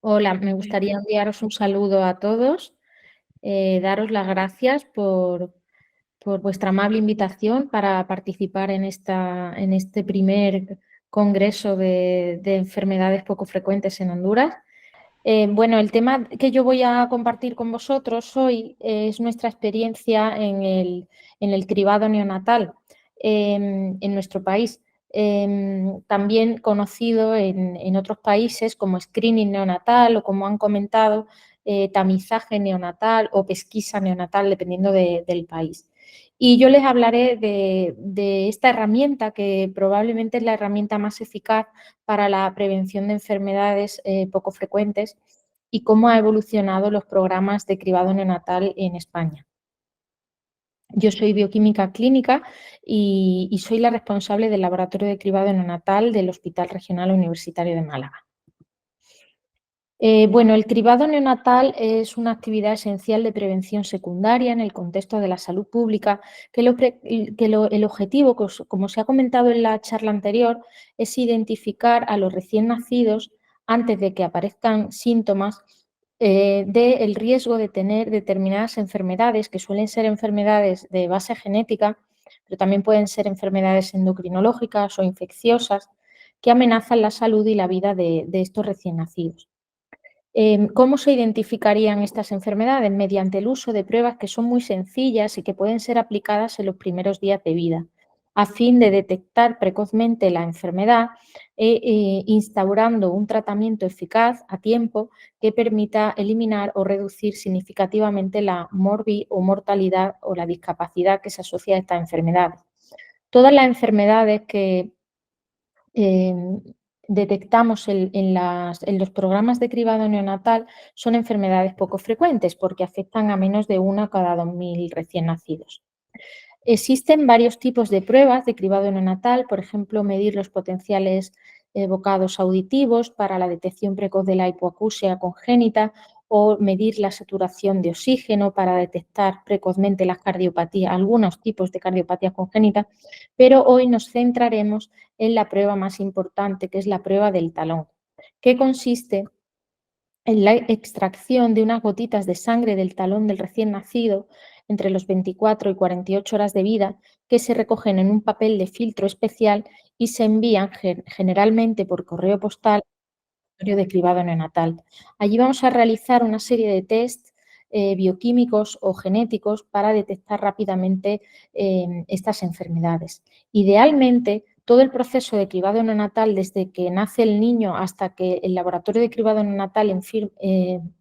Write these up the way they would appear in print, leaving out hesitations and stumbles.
Hola, me gustaría enviaros un saludo a todos, daros las gracias por vuestra amable invitación para participar en este primer congreso de enfermedades poco frecuentes en Honduras. Bueno, el tema que yo voy a compartir con vosotros hoy es nuestra experiencia en el cribado neonatal en nuestro país, también conocido en otros países como screening neonatal o, como han comentado, tamizaje neonatal o pesquisa neonatal, dependiendo del país. Y yo les hablaré de esta herramienta que probablemente es la herramienta más eficaz para la prevención de enfermedades poco frecuentes y cómo ha evolucionado los programas de cribado neonatal en España. Yo soy bioquímica clínica y soy la responsable del laboratorio de cribado neonatal del Hospital Regional Universitario de Málaga. Bueno, el cribado neonatal es una actividad esencial de prevención secundaria en el contexto de la salud pública, el objetivo, como se ha comentado en la charla anterior, es identificar a los recién nacidos antes de que aparezcan síntomas del riesgo de tener determinadas enfermedades, que suelen ser enfermedades de base genética, pero también pueden ser enfermedades endocrinológicas o infecciosas que amenazan la salud y la vida de estos recién nacidos. ¿Cómo se identificarían estas enfermedades? Mediante el uso de pruebas que son muy sencillas y que pueden ser aplicadas en los primeros días de vida, a fin de detectar precozmente la enfermedad instaurando un tratamiento eficaz a tiempo que permita eliminar o reducir significativamente la o mortalidad o la discapacidad que se asocia a esta enfermedad. Todas las enfermedades que detectamos en los programas de cribado neonatal son enfermedades poco frecuentes porque afectan a menos de 1 cada 2.000 recién nacidos. Existen varios tipos de pruebas de cribado neonatal, por ejemplo, medir los potenciales bocados auditivos para la detección precoz de la hipoacusia congénita o medir la saturación de oxígeno para detectar precozmente las cardiopatías, algunos tipos de cardiopatías congénitas, pero hoy nos centraremos en la prueba más importante, que es la prueba del talón, que consiste en la extracción de unas gotitas de sangre del talón del recién nacido entre los 24 y 48 horas de vida, que se recogen en un papel de filtro especial y se envían generalmente por correo postal al laboratorio de cribado neonatal. Allí vamos a realizar una serie de test bioquímicos o genéticos para detectar rápidamente estas enfermedades. Idealmente, todo el proceso de cribado neonatal, desde que nace el niño hasta que el laboratorio de cribado neonatal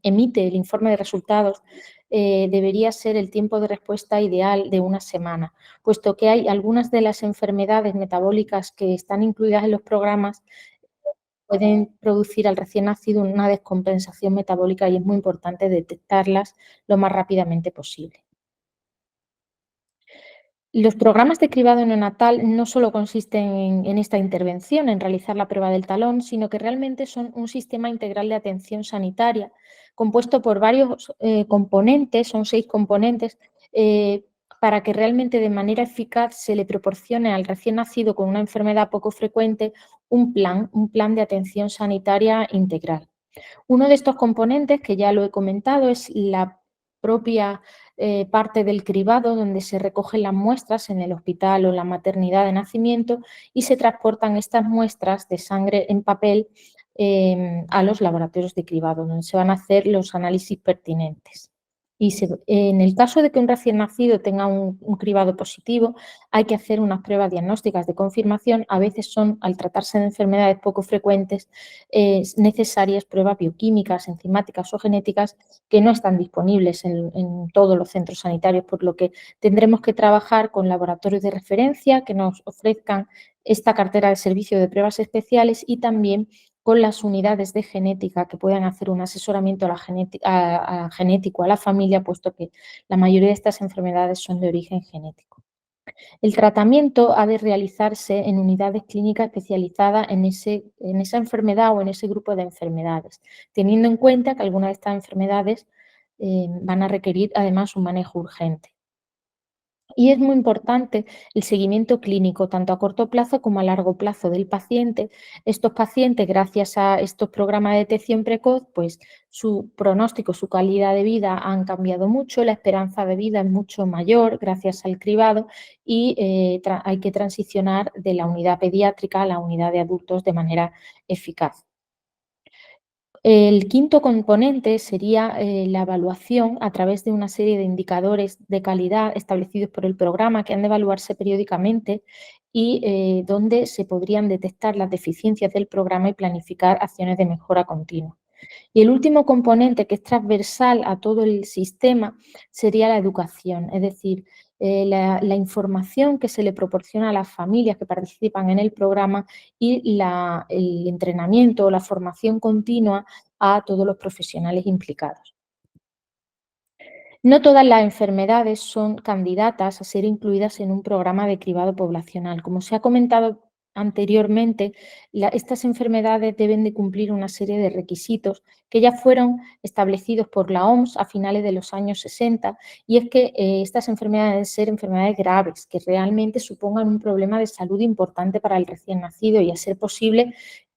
emite el informe de resultados, debería ser el tiempo de respuesta ideal de 1 semana, puesto que hay algunas de las enfermedades metabólicas que están incluidas en los programas pueden producir al recién nacido una descompensación metabólica y es muy importante detectarlas lo más rápidamente posible. Los programas de cribado neonatal no solo consisten en esta intervención, en realizar la prueba del talón, sino que realmente son un sistema integral de atención sanitaria compuesto por varios componentes, son 6 componentes, para que realmente de manera eficaz se le proporcione al recién nacido con una enfermedad poco frecuente un plan de atención sanitaria integral. Uno de estos componentes, que ya lo he comentado, es la propia parte del cribado, donde se recogen las muestras en el hospital o la maternidad de nacimiento y se transportan estas muestras de sangre en papel a los laboratorios de cribado, donde se van a hacer los análisis pertinentes. En el caso de que un recién nacido tenga un cribado positivo, hay que hacer unas pruebas diagnósticas de confirmación. A veces son, al tratarse de enfermedades poco frecuentes, necesarias pruebas bioquímicas, enzimáticas o genéticas que no están disponibles en todos los centros sanitarios, por lo que tendremos que trabajar con laboratorios de referencia que nos ofrezcan esta cartera de servicio de pruebas especiales y también con las unidades de genética que puedan hacer un asesoramiento genético a la familia, puesto que la mayoría de estas enfermedades son de origen genético. El tratamiento ha de realizarse en unidades clínicas especializadas en esa enfermedad o en ese grupo de enfermedades, teniendo en cuenta que algunas de estas enfermedades van a requerir además un manejo urgente. Y es muy importante el seguimiento clínico, tanto a corto plazo como a largo plazo del paciente. Estos pacientes, gracias a estos programas de detección precoz, pues su pronóstico, su calidad de vida han cambiado mucho, la esperanza de vida es mucho mayor gracias al cribado y hay que transicionar de la unidad pediátrica a la unidad de adultos de manera eficaz. El quinto componente sería la evaluación a través de una serie de indicadores de calidad establecidos por el programa que han de evaluarse periódicamente y donde se podrían detectar las deficiencias del programa y planificar acciones de mejora continua. Y el último componente, que es transversal a todo el sistema, sería la educación, es decir, la información que se le proporciona a las familias que participan en el programa y el entrenamiento o la formación continua a todos los profesionales implicados. No todas las enfermedades son candidatas a ser incluidas en un programa de cribado poblacional. Como se ha comentado anteriormente, estas enfermedades deben de cumplir una serie de requisitos que ya fueron establecidos por la OMS a finales de los años 60, y es que estas enfermedades deben ser enfermedades graves, que realmente supongan un problema de salud importante para el recién nacido y, a ser posible,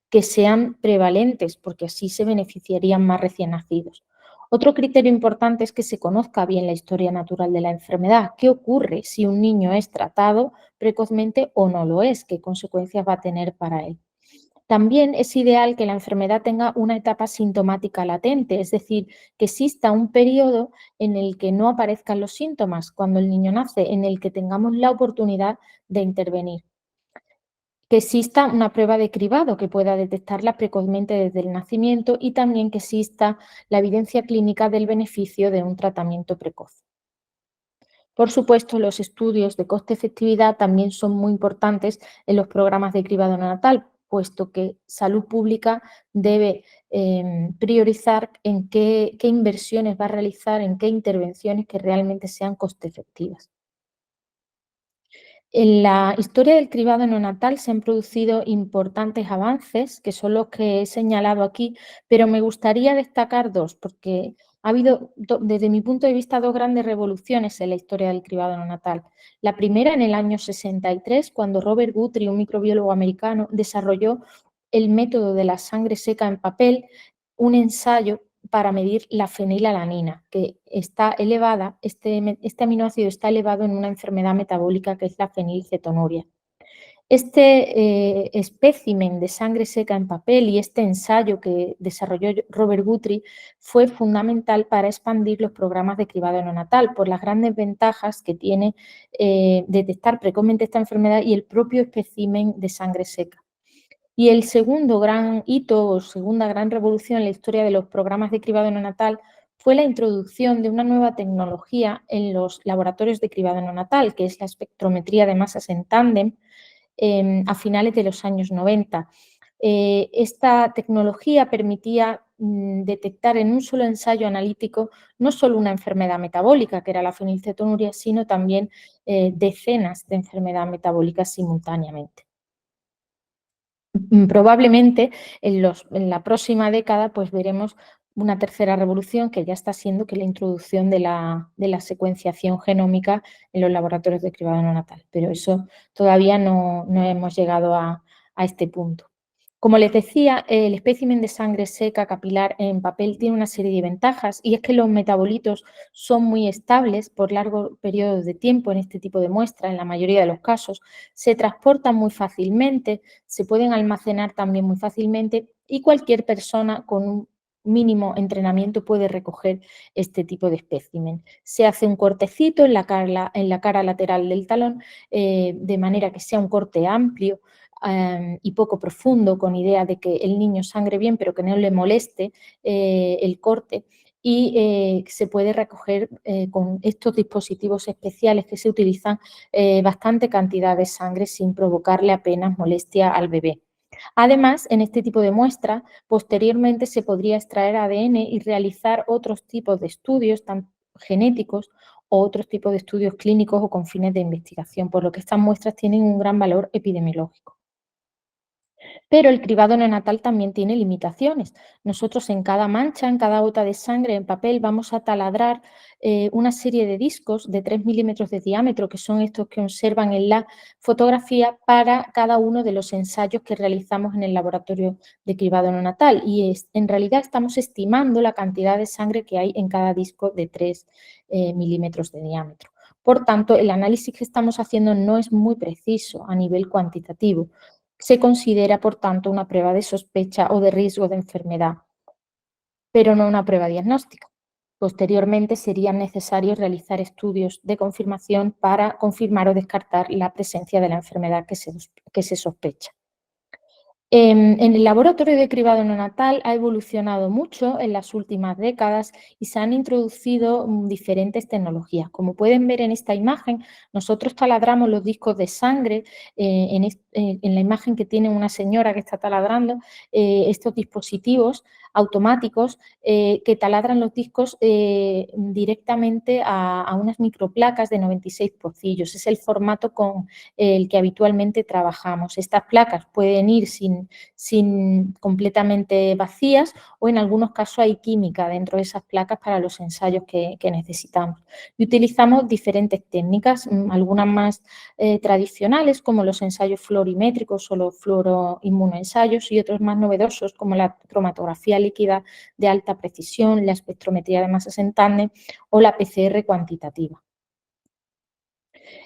que sean prevalentes, porque así se beneficiarían más recién nacidos. Otro criterio importante es que se conozca bien la historia natural de la enfermedad. ¿Qué ocurre si un niño es tratado precozmente o no lo es? ¿Qué consecuencias va a tener para él? También es ideal que la enfermedad tenga una etapa sintomática latente, es decir, que exista un periodo en el que no aparezcan los síntomas cuando el niño nace, en el que tengamos la oportunidad de intervenir. Que exista una prueba de cribado que pueda detectarla precozmente desde el nacimiento, y también que exista la evidencia clínica del beneficio de un tratamiento precoz. Por supuesto, los estudios de coste-efectividad también son muy importantes en los programas de cribado neonatal, puesto que salud pública debe priorizar en qué inversiones va a realizar, en qué intervenciones que realmente sean coste-efectivas. En la historia del cribado neonatal se han producido importantes avances, que son los que he señalado aquí, pero me gustaría destacar dos, porque ha habido, desde mi punto de vista, dos grandes revoluciones en la historia del cribado neonatal. La primera en el año 63, cuando Robert Guthrie, un microbiólogo americano, desarrolló el método de la sangre seca en papel, un ensayo para medir la fenilalanina, que está elevada, este aminoácido está elevado en una enfermedad metabólica que es la fenilcetonuria. Este espécimen de sangre seca en papel y este ensayo que desarrolló Robert Guthrie fue fundamental para expandir los programas de cribado neonatal por las grandes ventajas que tiene detectar precozmente esta enfermedad y el propio espécimen de sangre seca. Y el segundo gran hito o segunda gran revolución en la historia de los programas de cribado neonatal fue la introducción de una nueva tecnología en los laboratorios de cribado neonatal, que es la espectrometría de masas en tándem, a finales de los años 90. Esta tecnología permitía detectar en un solo ensayo analítico no solo una enfermedad metabólica, que era la fenilcetonuria, sino también decenas de enfermedades metabólicas simultáneamente. Probablemente en la próxima década pues veremos una tercera revolución, que ya está siendo que la introducción de la secuenciación genómica en los laboratorios de cribado neonatal, pero eso todavía no hemos llegado a este punto. Como les decía, el espécimen de sangre seca capilar en papel tiene una serie de ventajas, y es que los metabolitos son muy estables por largos periodos de tiempo en este tipo de muestras, en la mayoría de los casos, se transportan muy fácilmente, se pueden almacenar también muy fácilmente, y cualquier persona con un mínimo entrenamiento puede recoger este tipo de espécimen. Se hace un cortecito en la cara lateral del talón, de manera que sea un corte amplio y poco profundo, con idea de que el niño sangre bien, pero que no le moleste el corte. Y se puede recoger con estos dispositivos especiales que se utilizan bastante cantidad de sangre sin provocarle apenas molestia al bebé. Además, en este tipo de muestras, posteriormente se podría extraer ADN y realizar otros tipos de estudios, tanto genéticos o otros tipos de estudios clínicos o con fines de investigación, por lo que estas muestras tienen un gran valor epidemiológico. Pero el cribado neonatal también tiene limitaciones. Nosotros en cada mancha, en cada gota de sangre en papel, vamos a taladrar una serie de discos de 3 milímetros de diámetro, que son estos que observan en la fotografía, para cada uno de los ensayos que realizamos en el laboratorio de cribado neonatal. Y en realidad estamos estimando la cantidad de sangre que hay en cada disco de 3 milímetros de diámetro. Por tanto, el análisis que estamos haciendo no es muy preciso a nivel cuantitativo. Se considera, por tanto, una prueba de sospecha o de riesgo de enfermedad, pero no una prueba diagnóstica. Posteriormente serían necesarios realizar estudios de confirmación para confirmar o descartar la presencia de la enfermedad que se sospecha. En el laboratorio de cribado neonatal ha evolucionado mucho en las últimas décadas y se han introducido diferentes tecnologías. Como pueden ver en esta imagen, nosotros taladramos los discos de sangre, en la imagen que tiene una señora que está taladrando, estos dispositivos automáticos que taladran los discos directamente a unas microplacas de 96 pocillos. Es el formato con el que habitualmente trabajamos. Estas placas pueden ir sin completamente vacías o en algunos casos hay química dentro de esas placas para los ensayos que necesitamos. Y utilizamos diferentes técnicas, algunas más tradicionales como los ensayos fluorimétricos o los fluoroinmunoensayos y otros más novedosos como la cromatografía líquida de alta precisión, la espectrometría de masas en tándem o la PCR cuantitativa.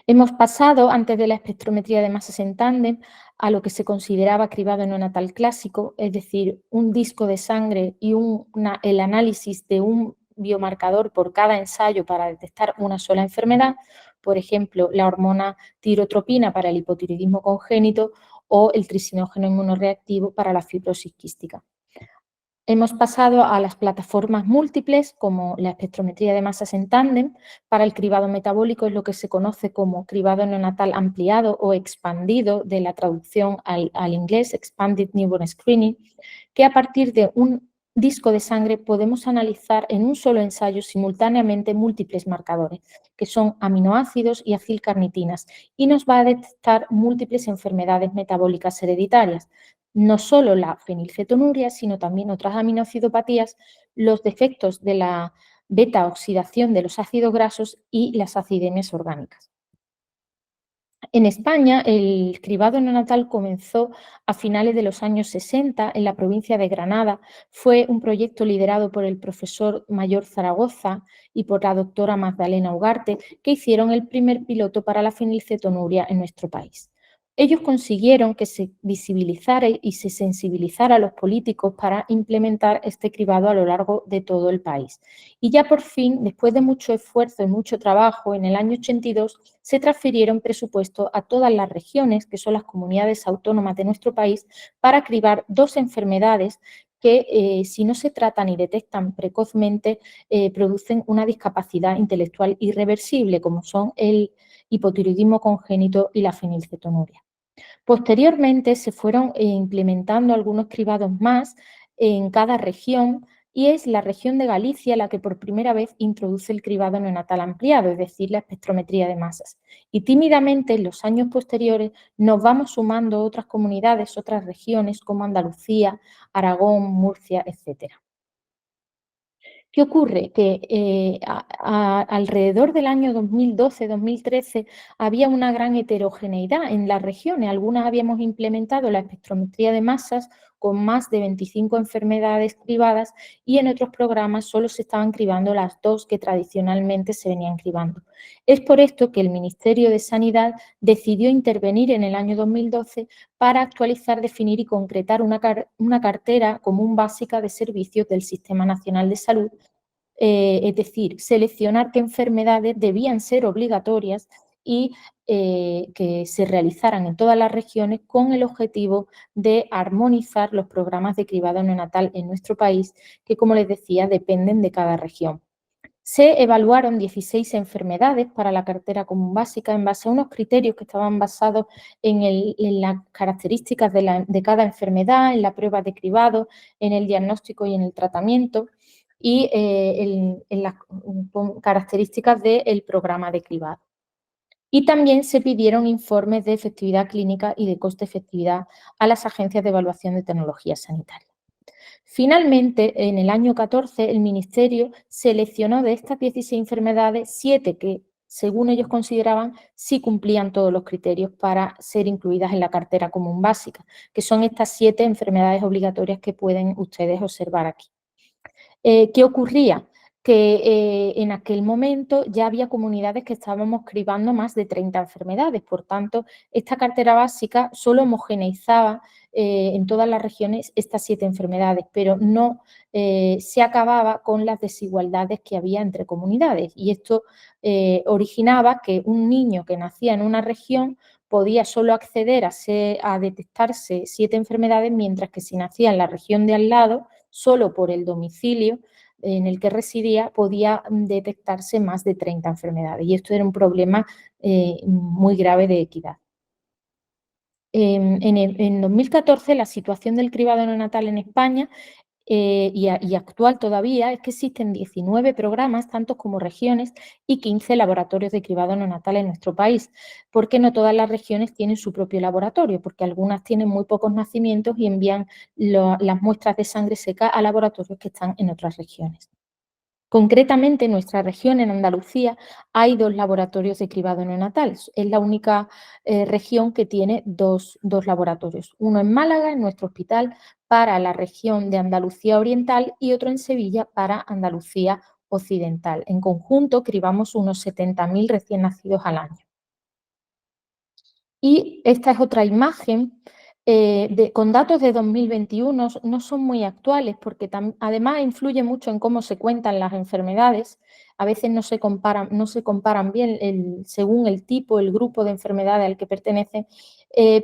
Hemos pasado, antes de la espectrometría de masas en tándem, a lo que se consideraba cribado neonatal clásico, es decir, un disco de sangre y el análisis de un biomarcador por cada ensayo para detectar una sola enfermedad, por ejemplo, la hormona tirotropina para el hipotiroidismo congénito o el trisinógeno inmunoreactivo para la fibrosis quística. Hemos pasado a las plataformas múltiples, como la espectrometría de masas en tándem. Para el cribado metabólico es lo que se conoce como cribado neonatal ampliado o expandido, de la traducción al inglés, Expanded Newborn Screening, que a partir de un disco de sangre podemos analizar en un solo ensayo simultáneamente múltiples marcadores, que son aminoácidos y acilcarnitinas, y nos va a detectar múltiples enfermedades metabólicas hereditarias, no solo la fenilcetonuria, sino también otras aminoacidopatías, los defectos de la beta-oxidación de los ácidos grasos y las acidemias orgánicas. En España, el cribado neonatal comenzó a finales de los años 60 en la provincia de Granada. Fue un proyecto liderado por el profesor Mayor Zaragoza y por la doctora Magdalena Ugarte, que hicieron el primer piloto para la fenilcetonuria en nuestro país. Ellos consiguieron que se visibilizara y se sensibilizara a los políticos para implementar este cribado a lo largo de todo el país. Y ya por fin, después de mucho esfuerzo y mucho trabajo, en el año 82 se transfirieron presupuestos a todas las regiones, que son las comunidades autónomas de nuestro país, para cribar dos enfermedades que, si no se tratan y detectan precozmente, producen una discapacidad intelectual irreversible, como son el hipotiroidismo congénito y la fenilcetonuria. Posteriormente se fueron implementando algunos cribados más en cada región y es la región de Galicia la que por primera vez introduce el cribado neonatal ampliado, es decir, la espectrometría de masas. Y tímidamente en los años posteriores nos vamos sumando otras comunidades, otras regiones como Andalucía, Aragón, Murcia, etcétera. ¿Qué ocurre? Que alrededor del año 2012-2013 había una gran heterogeneidad en las regiones. Algunas habíamos implementado la espectrometría de masas con más de 25 enfermedades cribadas y en otros programas solo se estaban cribando las dos que tradicionalmente se venían cribando. Es por esto que el Ministerio de Sanidad decidió intervenir en el año 2012 para actualizar, definir y concretar una cartera común básica de servicios del Sistema Nacional de Salud, es decir, seleccionar qué enfermedades debían ser obligatorias y que se realizaran en todas las regiones con el objetivo de armonizar los programas de cribado neonatal en nuestro país, que, como les decía, dependen de cada región. Se evaluaron 16 enfermedades para la cartera común básica en base a unos criterios que estaban basados en las características de cada enfermedad, en la prueba de cribado, en el diagnóstico y en el tratamiento y en las características del programa de cribado. Y también se pidieron informes de efectividad clínica y de coste-efectividad a las agencias de evaluación de tecnologías sanitarias. Finalmente, en el año 14, el Ministerio seleccionó de estas 16 enfermedades 7 que, según ellos consideraban, sí cumplían todos los criterios para ser incluidas en la cartera común básica, que son estas 7 enfermedades obligatorias que pueden ustedes observar aquí. ¿Qué ocurría? Que en aquel momento ya había comunidades que estábamos cribando más de 30 enfermedades, por tanto, esta cartera básica solo homogeneizaba en todas las regiones estas 7 enfermedades, pero no se acababa con las desigualdades que había entre comunidades, y esto originaba que un niño que nacía en una región podía solo acceder a detectarse 7 enfermedades, mientras que si nacía en la región de al lado, solo por el domicilio en el que residía podía detectarse más de 30 enfermedades, y esto era un problema muy grave de equidad. En 2014 la situación del cribado neonatal en España y actual todavía es que existen 19 programas, tantos como regiones, y 15 laboratorios de cribado neonatal en nuestro país, porque no todas las regiones tienen su propio laboratorio, porque algunas tienen muy pocos nacimientos y envían las muestras de sangre seca a laboratorios que están en otras regiones. Concretamente, en nuestra región, en Andalucía, hay 2 laboratorios de cribado neonatal. Es la única región que tiene dos laboratorios. Uno en Málaga, en nuestro hospital, para la región de Andalucía Oriental, y otro en Sevilla para Andalucía Occidental. En conjunto, cribamos unos 70.000 recién nacidos al año. Y esta es otra imagen con datos de 2021, no son muy actuales porque además influye mucho en cómo se cuentan las enfermedades. A veces no se comparan bien según el tipo, el grupo de enfermedades al que pertenecen,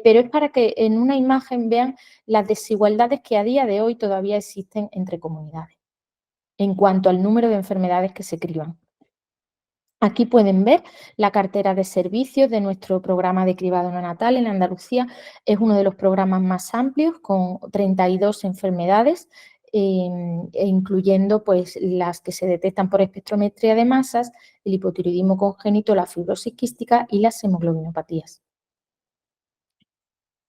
pero es para que en una imagen vean las desigualdades que a día de hoy todavía existen entre comunidades en cuanto al número de enfermedades que se criban. Aquí pueden ver la cartera de servicios de nuestro programa de cribado neonatal en Andalucía. Es uno de los programas más amplios, con 32 enfermedades, incluyendo pues, las que se detectan por espectrometría de masas, el hipotiroidismo congénito, la fibrosis quística y las hemoglobinopatías.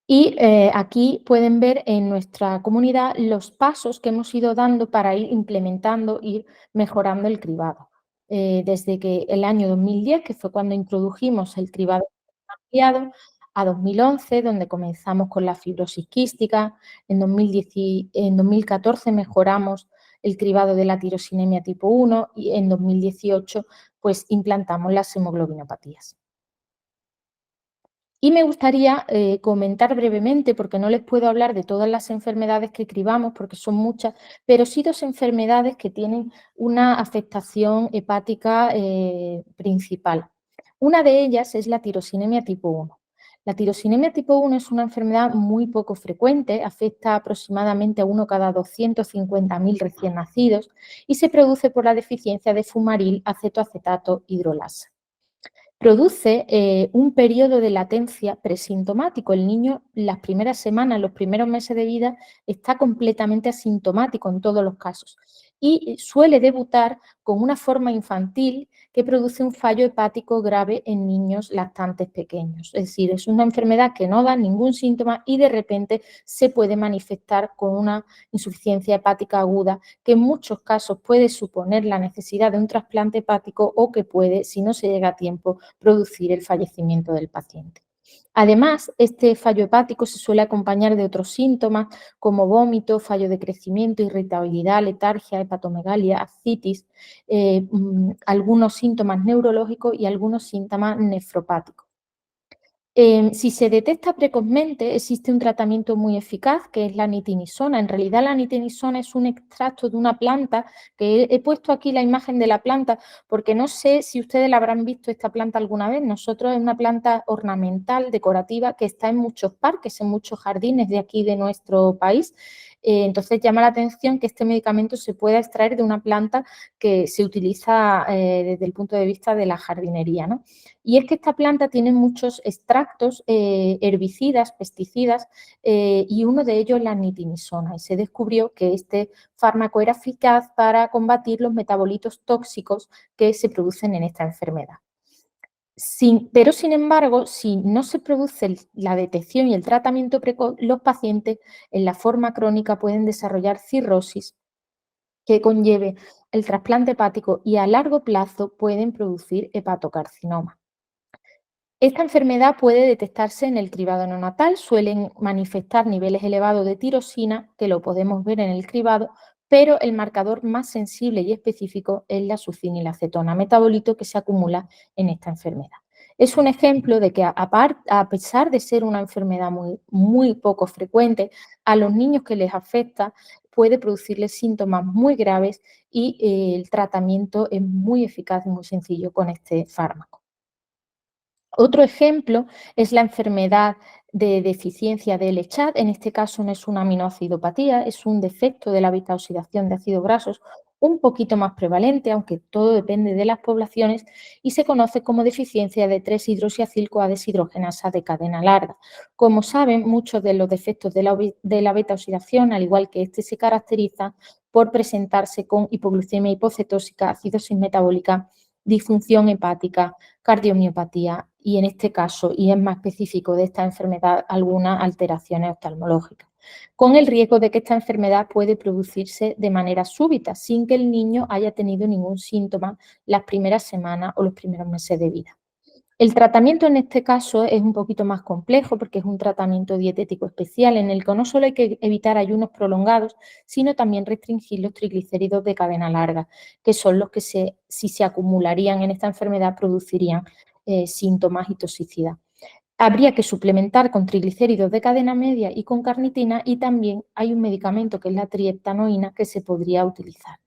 Y aquí pueden ver en nuestra comunidad los pasos que hemos ido dando para ir implementando, ir mejorando el cribado. Desde que el año 2010, que fue cuando introdujimos el cribado ampliado, a 2011, donde comenzamos con la fibrosis quística, en 2014 mejoramos el cribado de la tirosinemia tipo 1 y en 2018 pues implantamos las hemoglobinopatías. Y me gustaría comentar brevemente, porque no les puedo hablar de todas las enfermedades que cribamos, porque son muchas, pero sí 2 enfermedades que tienen una afectación hepática principal. Una de ellas es la tirosinemia tipo 1. La tirosinemia tipo 1 es una enfermedad muy poco frecuente, afecta aproximadamente a uno cada 250.000 recién nacidos y se produce por la deficiencia de fumaril acetoacetato hidrolasa. Produce un periodo de latencia presintomático. El niño las primeras semanas, los primeros meses de vida, está completamente asintomático en todos los casos y suele debutar con una forma infantil que produce un fallo hepático grave en niños lactantes pequeños. Es decir, es una enfermedad que no da ningún síntoma y de repente se puede manifestar con una insuficiencia hepática aguda que en muchos casos puede suponer la necesidad de un trasplante hepático o que puede, si no se llega a tiempo, producir el fallecimiento del paciente. Además, este fallo hepático se suele acompañar de otros síntomas como vómito, fallo de crecimiento, irritabilidad, letargia, hepatomegalia, ascitis, algunos síntomas neurológicos y algunos síntomas nefropáticos. Si se detecta precozmente, existe un tratamiento muy eficaz que es la nitinisona. En realidad, la nitinisona es un extracto de una planta, que he puesto aquí la imagen de la planta porque no sé si ustedes la habrán visto esta planta alguna vez. Nosotros es una planta ornamental, decorativa, que está en muchos parques, en muchos jardines de aquí de nuestro país. Entonces llama la atención que este medicamento se pueda extraer de una planta que se utiliza desde el punto de vista de la jardinería, ¿no? Y es que esta planta tiene muchos extractos herbicidas, pesticidas, y uno de ellos es la nitinisona. Y se descubrió que este fármaco era eficaz para combatir los metabolitos tóxicos que se producen en esta enfermedad. Pero, sin embargo, si no se produce la detección y el tratamiento precoz, los pacientes en la forma crónica pueden desarrollar cirrosis que conlleve el trasplante hepático y a largo plazo pueden producir hepatocarcinoma. Esta enfermedad puede detectarse en el cribado neonatal, suelen manifestar niveles elevados de tirosina, que lo podemos ver en el cribado, pero el marcador más sensible y específico es la succinilacetona, metabolito que se acumula en esta enfermedad. Es un ejemplo de que a pesar de ser una enfermedad muy poco frecuente, a los niños que les afecta puede producirles síntomas muy graves y el tratamiento es muy eficaz y muy sencillo con este fármaco. Otro ejemplo es la enfermedad de deficiencia de LCHAT. En este caso no es una aminoacidopatía, es un defecto de la beta oxidación de ácidos grasos un poquito más prevalente, aunque todo depende de las poblaciones, y se conoce como deficiencia de 3-hidroxiacil-CoA deshidrogenasa de cadena larga. Como saben, muchos de los defectos de la beta oxidación, al igual que este, se caracterizan por presentarse con hipoglucemia hipocetósica, acidosis metabólica, disfunción hepática, cardiomiopatía y, en este caso, y es más específico de esta enfermedad, algunas alteraciones oftalmológicas, con el riesgo de que esta enfermedad puede producirse de manera súbita, sin que el niño haya tenido ningún síntoma las primeras semanas o los primeros meses de vida. El tratamiento en este caso es un poquito más complejo porque es un tratamiento dietético especial en el que no solo hay que evitar ayunos prolongados, sino también restringir los triglicéridos de cadena larga, que son los que si se acumularían en esta enfermedad producirían síntomas y toxicidad. Habría que suplementar con triglicéridos de cadena media y con carnitina, y también hay un medicamento que es la triptanoína que se podría utilizar.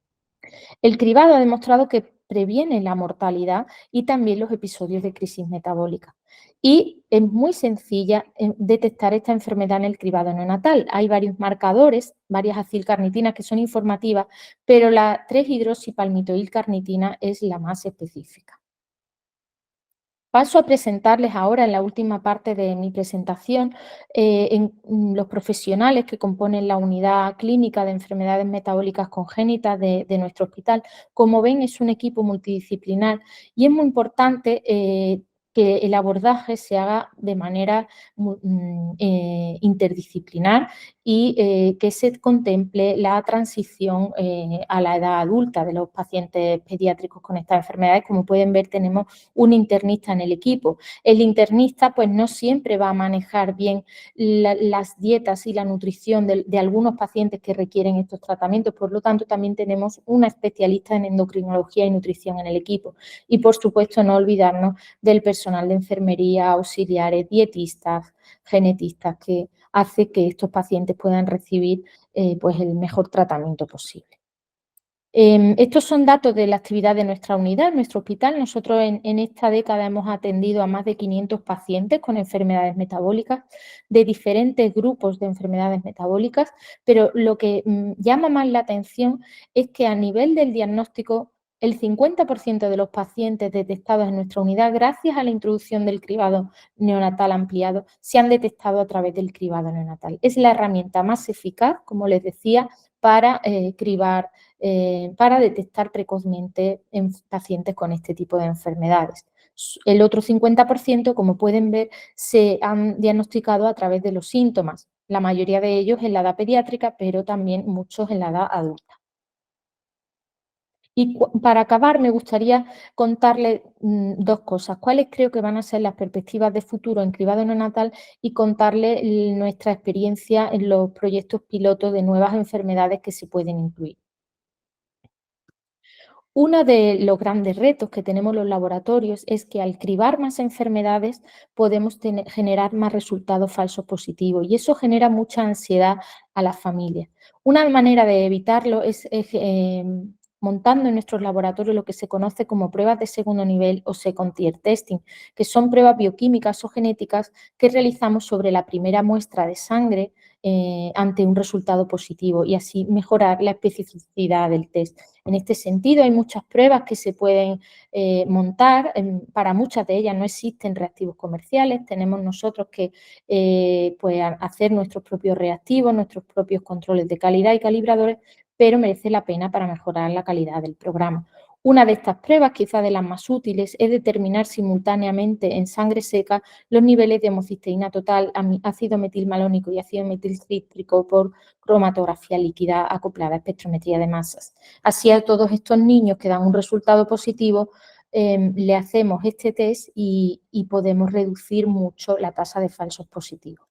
El cribado ha demostrado que previene la mortalidad y también los episodios de crisis metabólica. Y es muy sencilla detectar esta enfermedad en el cribado neonatal. Hay varios marcadores, varias acilcarnitinas que son informativas, pero la 3-hidroxipalmitoilcarnitina es la más específica. Paso a presentarles ahora, en la última parte de mi presentación, los profesionales que componen la unidad clínica de enfermedades metabólicas congénitas de nuestro hospital. Como ven, es un equipo multidisciplinar y es muy importante que el abordaje se haga de manera interdisciplinar y que se contemple la transición a la edad adulta de los pacientes pediátricos con estas enfermedades. Como pueden ver, tenemos un internista en el equipo. El internista pues no siempre va a manejar bien las dietas y la nutrición de algunos pacientes que requieren estos tratamientos, por lo tanto también tenemos una especialista en endocrinología y nutrición en el equipo. Y, por supuesto, no olvidarnos del personal de enfermería, auxiliares, dietistas, genetistas, que hace que estos pacientes puedan recibir pues el mejor tratamiento posible. Estos son datos de la actividad de nuestra unidad, nuestro hospital. Nosotros en esta década hemos atendido a más de 500 pacientes con enfermedades metabólicas, de diferentes grupos de enfermedades metabólicas, pero lo que llama más la atención es que, a nivel del diagnóstico, el 50% de los pacientes detectados en nuestra unidad, gracias a la introducción del cribado neonatal ampliado, se han detectado a través del cribado neonatal. Es la herramienta más eficaz, como les decía, para cribar, para detectar precozmente en pacientes con este tipo de enfermedades. El otro 50%, como pueden ver, se han diagnosticado a través de los síntomas, la mayoría de ellos en la edad pediátrica, pero también muchos en la edad adulta. Y para acabar, me gustaría contarles dos cosas. Cuáles creo que van a ser las perspectivas de futuro en cribado neonatal, y contarles nuestra experiencia en los proyectos pilotos de nuevas enfermedades que se pueden incluir. Uno de los grandes retos que tenemos los laboratorios es que, al cribar más enfermedades, podemos generar más resultados falsos positivos, y eso genera mucha ansiedad a las familias. Una manera de evitarlo es montando en nuestros laboratorios lo que se conoce como pruebas de segundo nivel o second tier testing, que son pruebas bioquímicas o genéticas que realizamos sobre la primera muestra de sangre ante un resultado positivo, y así mejorar la especificidad del test. En este sentido, hay muchas pruebas que se pueden montar. Para muchas de ellas no existen reactivos comerciales. Tenemos nosotros que pues hacer nuestros propios reactivos, nuestros propios controles de calidad y calibradores, pero merece la pena para mejorar la calidad del programa. Una de estas pruebas, quizá de las más útiles, es determinar simultáneamente en sangre seca los niveles de homocisteína total, ácido metilmalónico y ácido metilcítrico por cromatografía líquida acoplada a espectrometría de masas. Así, a todos estos niños que dan un resultado positivo, le hacemos este test y podemos reducir mucho la tasa de falsos positivos.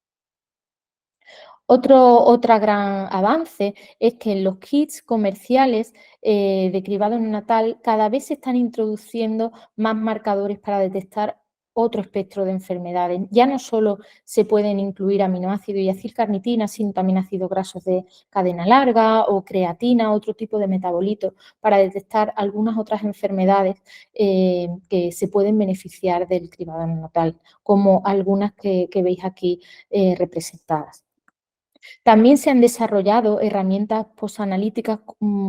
Otro gran avance es que en los kits comerciales de cribado neonatal cada vez se están introduciendo más marcadores para detectar otro espectro de enfermedades. Ya no solo se pueden incluir aminoácidos y acilcarnitina, sino también ácidos grasos de cadena larga o creatina, otro tipo de metabolitos, para detectar algunas otras enfermedades que se pueden beneficiar del cribado neonatal, como algunas que veis aquí representadas. También se han desarrollado herramientas posanalíticas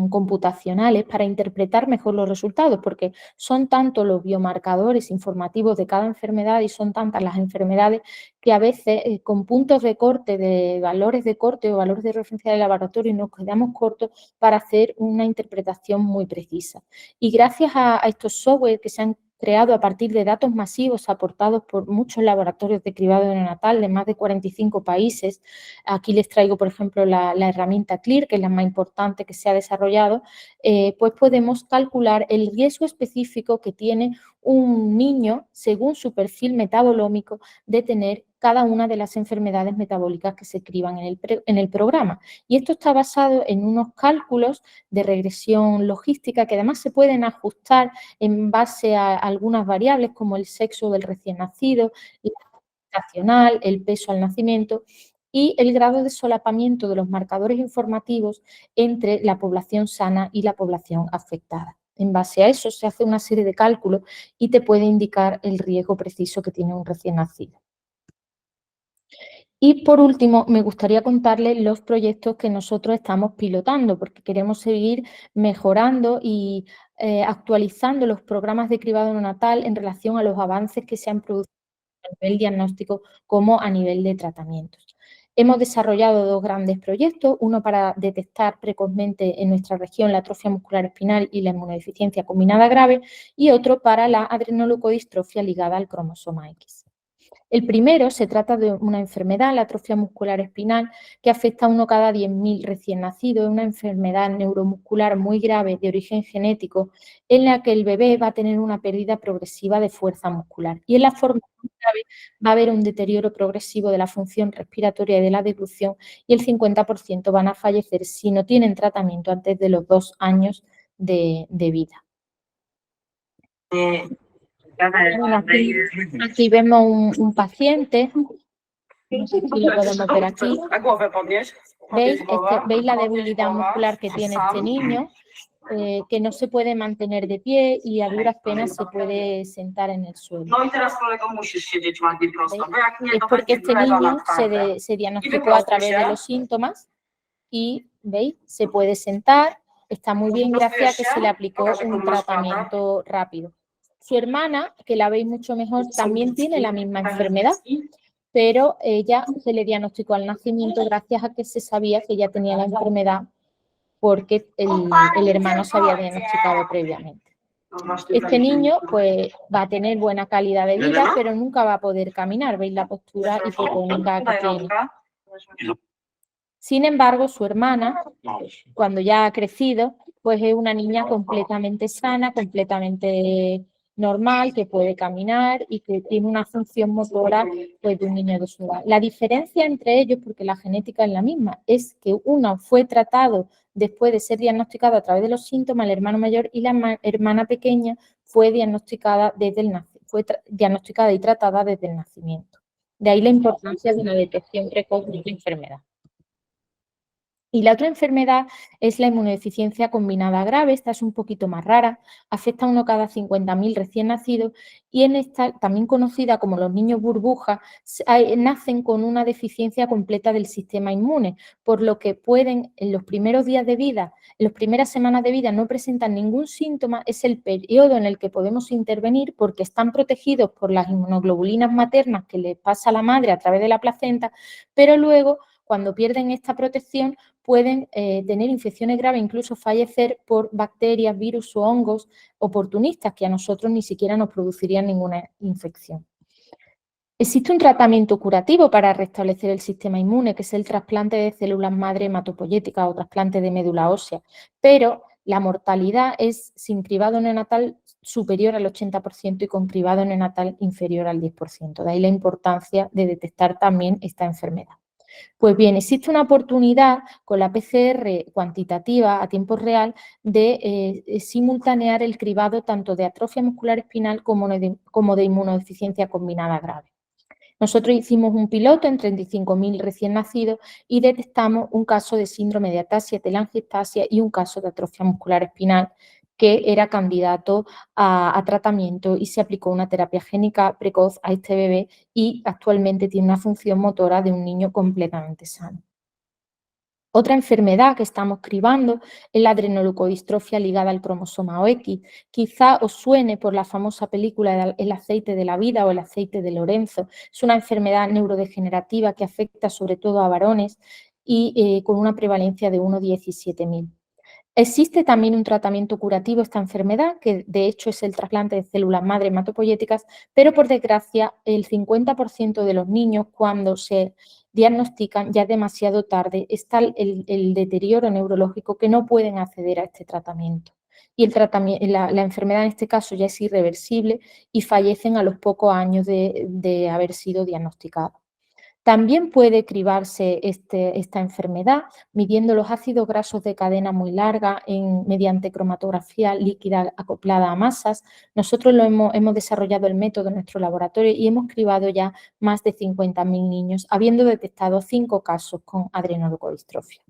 computacionales para interpretar mejor los resultados, porque son tanto los biomarcadores informativos de cada enfermedad y son tantas las enfermedades que a veces con puntos de corte, de valores de corte o valores de referencia de laboratorio nos quedamos cortos para hacer una interpretación muy precisa. Y gracias a estos software que se han creado a partir de datos masivos aportados por muchos laboratorios de cribado neonatal de más de 45 países. Aquí les traigo, por ejemplo, la herramienta CLIR, que es la más importante que se ha desarrollado, pues podemos calcular el riesgo específico que tiene un niño, según su perfil metabolómico, de tener cada una de las enfermedades metabólicas que se criban en el programa. Y esto está basado en unos cálculos de regresión logística que además se pueden ajustar en base a algunas variables como el sexo del recién nacido, la edad gestacional, el peso al nacimiento y el grado de solapamiento de los marcadores informativos entre la población sana y la población afectada. En base a eso se hace una serie de cálculos y te puede indicar el riesgo preciso que tiene un recién nacido. Y por último, me gustaría contarles los proyectos que nosotros estamos pilotando, porque queremos seguir mejorando y actualizando los programas de cribado neonatal en relación a los avances que se han producido a nivel diagnóstico como a nivel de tratamientos. Hemos desarrollado dos grandes proyectos, uno para detectar precozmente en nuestra región la atrofia muscular espinal y la inmunodeficiencia combinada grave y otro para la adrenoleucodistrofia ligada al cromosoma X. El primero se trata de una enfermedad, la atrofia muscular espinal, que afecta a uno cada 10.000 recién nacidos. Es una enfermedad neuromuscular muy grave de origen genético en la que el bebé va a tener una pérdida progresiva de fuerza muscular. Y en la forma muy grave va a haber un deterioro progresivo de la función respiratoria y de la deglución y el 50% van a fallecer si no tienen tratamiento antes de los 2 años de vida. Bueno, aquí vemos un paciente, no sé si lo podemos ver aquí. ¿Veis la debilidad muscular que tiene este niño? Que no se puede mantener de pie y a duras penas se puede sentar en el suelo. Es porque este niño se diagnosticó a través de los síntomas y, ¿veis? Se puede sentar, está muy bien gracias a que se le aplicó un tratamiento rápido. Su hermana, que la veis mucho mejor, también tiene la misma enfermedad, pero ella se le diagnosticó al nacimiento gracias a que se sabía que ella tenía la enfermedad porque el hermano se había diagnosticado previamente. Este niño pues va a tener buena calidad de vida, pero nunca va a poder caminar. ¿Veis la postura hipotónica que tiene? Sin embargo, su hermana, cuando ya ha crecido, pues es una niña completamente sana, completamente normal, que puede caminar y que tiene una función motora pues, de un niño de su edad. La diferencia entre ellos, porque la genética es la misma, es que uno fue tratado después de ser diagnosticado a través de los síntomas, el hermano mayor, y la hermana pequeña fue diagnosticada diagnosticada y tratada desde el nacimiento. De ahí la importancia de la detección precoz de la enfermedad. Y la otra enfermedad es la inmunodeficiencia combinada grave. Esta es un poquito más rara, afecta a uno cada 50.000 recién nacidos y en esta, también conocida como los niños burbuja, nacen con una deficiencia completa del sistema inmune, por lo que pueden en los primeros días de vida, en las primeras semanas de vida no presentan ningún síntoma, es el periodo en el que podemos intervenir porque están protegidos por las inmunoglobulinas maternas que les pasa a la madre a través de la placenta, pero luego cuando pierden esta protección pueden tener infecciones graves, incluso fallecer por bacterias, virus o hongos oportunistas que a nosotros ni siquiera nos producirían ninguna infección. Existe un tratamiento curativo para restablecer el sistema inmune, que es el trasplante de células madre hematopoyéticas o trasplante de médula ósea, pero la mortalidad es sin cribado neonatal superior al 80% y con cribado neonatal inferior al 10%. De ahí la importancia de detectar también esta enfermedad. Pues bien, existe una oportunidad con la PCR cuantitativa a tiempo real de simultanear el cribado tanto de atrofia muscular espinal como de inmunodeficiencia combinada grave. Nosotros hicimos un piloto en 35.000 recién nacidos y detectamos un caso de síndrome de ataxia, telangiectasia y un caso de atrofia muscular espinal que era candidato a tratamiento y se aplicó una terapia génica precoz a este bebé y actualmente tiene una función motora de un niño completamente sano. Otra enfermedad que estamos cribando es la adrenoleucodistrofia ligada al cromosoma OX. Quizá os suene por la famosa película El aceite de la vida o El aceite de Lorenzo. Es una enfermedad neurodegenerativa que afecta sobre todo a varones y con una prevalencia de 1,17.000. Existe también un tratamiento curativo a esta enfermedad, que de hecho es el trasplante de células madre hematopoyéticas, pero por desgracia el 50% de los niños cuando se diagnostican ya demasiado tarde está el deterioro neurológico que no pueden acceder a este tratamiento. Y la enfermedad en este caso ya es irreversible y fallecen a los pocos años de haber sido diagnosticados. También puede cribarse esta enfermedad midiendo los ácidos grasos de cadena muy larga mediante cromatografía líquida acoplada a masas. Nosotros hemos desarrollado el método en nuestro laboratorio y hemos cribado ya más de 50.000 niños, habiendo detectado 5 casos con adrenoleucodistrofia.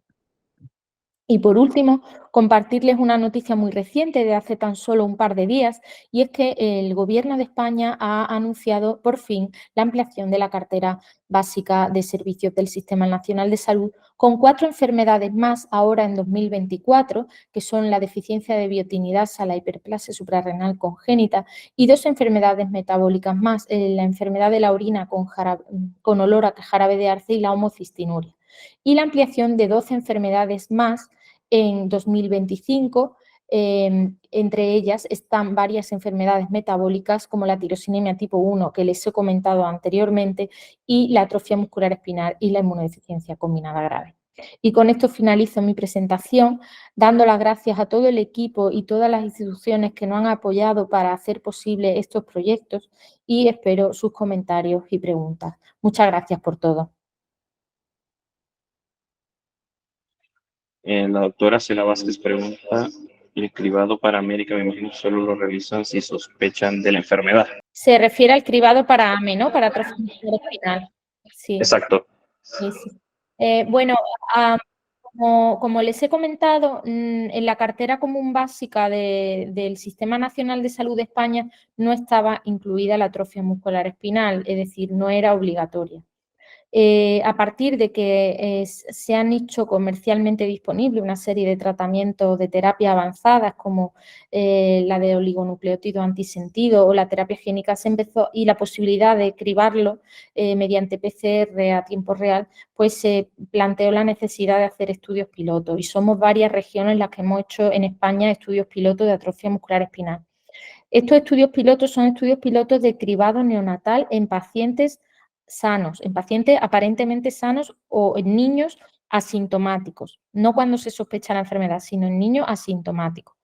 Y por último, compartirles una noticia muy reciente de hace tan solo un par de días, y es que el Gobierno de España ha anunciado por fin la ampliación de la cartera básica de servicios del Sistema Nacional de Salud con 4 enfermedades más ahora en 2024, que son la deficiencia de biotinidasa, la hiperplasia suprarrenal congénita y 2 enfermedades metabólicas más, la enfermedad de la orina con olor a jarabe de arce y la homocistinuria. Y la ampliación de 12 enfermedades más en 2025, entre ellas están varias enfermedades metabólicas como la tirosinemia tipo 1 que les he comentado anteriormente y la atrofia muscular espinal y la inmunodeficiencia combinada grave. Y con esto finalizo mi presentación dando las gracias a todo el equipo y todas las instituciones que nos han apoyado para hacer posible estos proyectos y espero sus comentarios y preguntas. Muchas gracias por todo. La doctora Cela Vázquez pregunta, el cribado para América, me imagino, solo lo realizan si sospechan de la enfermedad. Se refiere al cribado para AME, ¿no? Para atrofia muscular espinal. Sí, Exacto. sí, sí. Bueno, como les he comentado, en la cartera común básica del Sistema Nacional de Salud de España no estaba incluida la atrofia muscular espinal, es decir, no era obligatoria. A partir de que se han hecho comercialmente disponibles una serie de tratamientos de terapia avanzadas como la de oligonucleótidos antisentido o la terapia génica, se empezó y la posibilidad de cribarlo mediante PCR a tiempo real, pues se planteó la necesidad de hacer estudios pilotos y somos varias regiones las que hemos hecho en España estudios pilotos de atrofia muscular espinal. Estos estudios pilotos son estudios pilotos de cribado neonatal en pacientes sanos, en pacientes aparentemente sanos o en niños asintomáticos, no cuando se sospecha la enfermedad, sino en niños asintomáticos.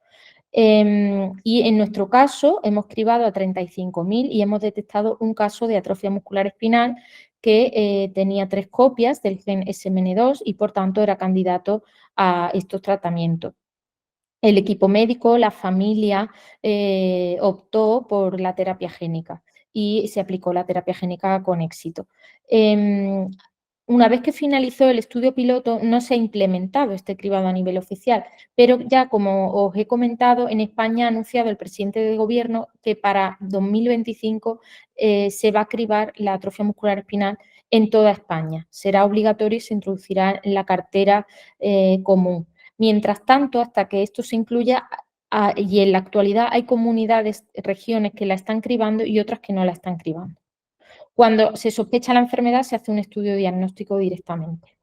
Y en nuestro caso hemos cribado a 35.000 y hemos detectado un caso de atrofia muscular espinal que tenía 3 copias del gen SMN2 y por tanto era candidato a estos tratamientos. El equipo médico, la familia, optó por la terapia génica y se aplicó la terapia génica con éxito. Una vez que finalizó el estudio piloto, no se ha implementado este cribado a nivel oficial, pero ya como os he comentado, en España ha anunciado el presidente de gobierno que para 2025 se va a cribar la atrofia muscular espinal en toda España. Será obligatorio y se introducirá en la cartera común. Mientras tanto, hasta que esto se incluya, y en la actualidad hay comunidades, regiones que la están cribando y otras que no la están cribando. Cuando se sospecha la enfermedad se hace un estudio diagnóstico directamente.